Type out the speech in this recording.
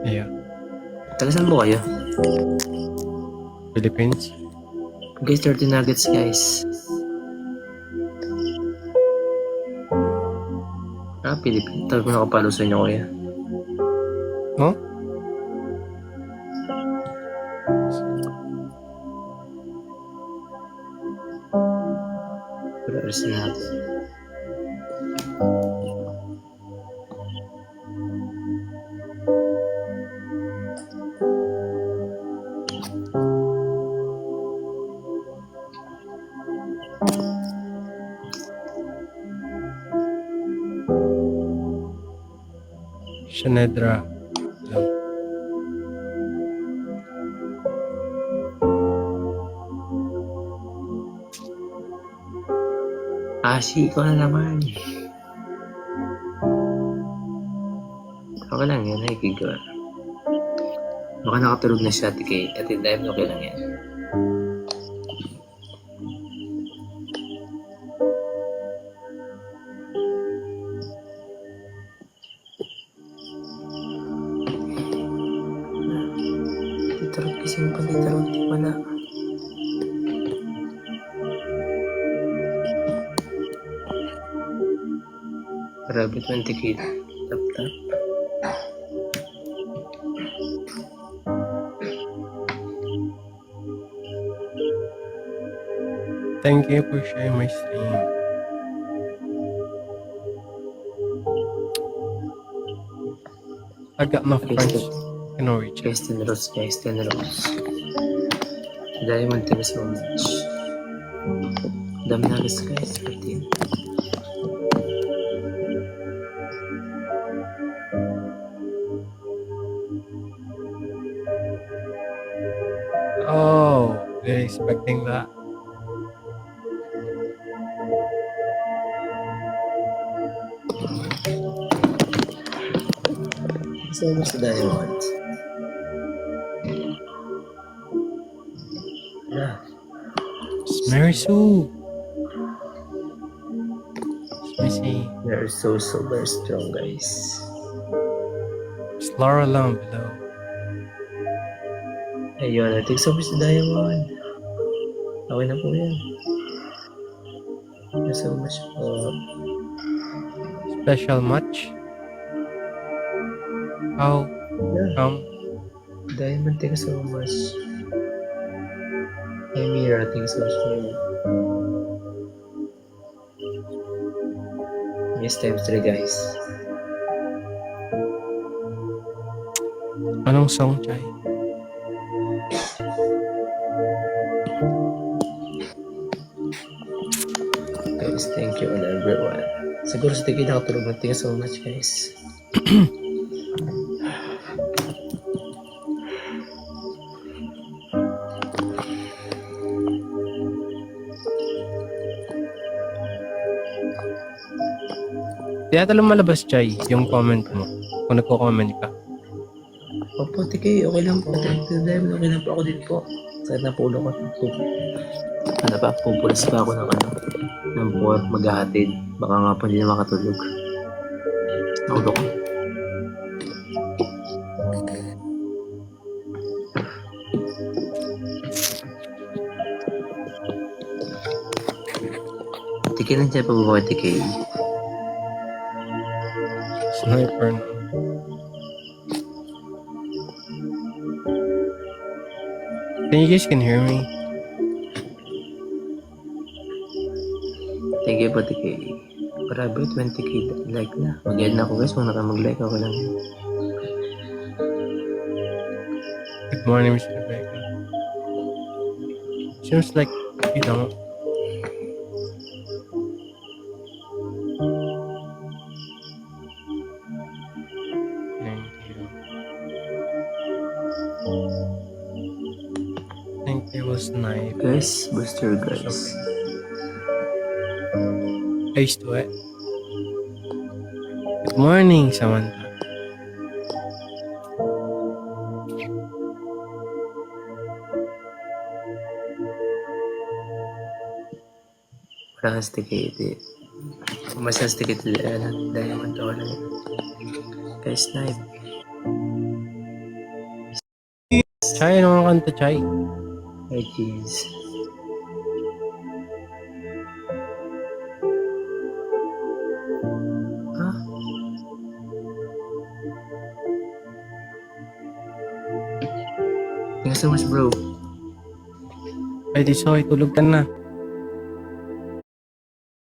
Yeah. Taga saan po kayo? Philippines. Guys, 30 nuggets guys. Philippines. Tagal ko nakapalo sa inyo kuya. Huh? Pero alisin natin. Shanedra. Hello. Ashi, ikaw na naman. Okay lang yan, nakikiga. Baka nakatulog na siya, Kay. At in time, okay lang yan. Titarot kasi yung palitarot, di wala. Grabe 20k. Tap tap. Thank you for sharing my stream. I got my friends in Norwich. Guys, 10 rows guys, 10 rows. Diamond, thank you so much. Dami na guys, 14. Oh, they're expecting that. So much sa diamond. Yeah. It's Mary Sue. It's Missy. They're so very strong guys. It's Laura Lam below. Ayun, thank you so much sa diamond. Okay na po yan. Thank you so much po. Special much? How Yeah. come? Diamond, thank you so much. Hey Mira, thank you so much for you. Yes, times 3 guys. Anong song, Chai? Guys, thank you all everyone. Siguro sa tigil nakatulog na. Thank you so much guys. Kaya talang malabas, Chai, yung comment mo. Kung nagko-comment ka. Opo, TK, okay lang po. Okay lang po ako din po. Kahit napulo ko. Ano pa, pupulis pa ako ng pork maghahatid. Baka nga po hindi na makatulog. Naulo ko. TK, nandiyan pa ba TK? Sniper na. You guys can hear me? Thank you po, TK. Grabe, 20k like na. Mag-end na ako guys, kung naka-mag-like ako lang. Good morning, Mr. Rebecca. Seems like you don't. Thank you. Thank you, was nice. Guys, booster guys. I used to it. Good morning, Samantha. Wala kang sticky. Mas ang sticky diamond to lang. Guys, snipe. Chay, ano ang kanta, Chay? Ay, jeez. Ah, thank you so much, bro. Ay, di soy, tulog ka na.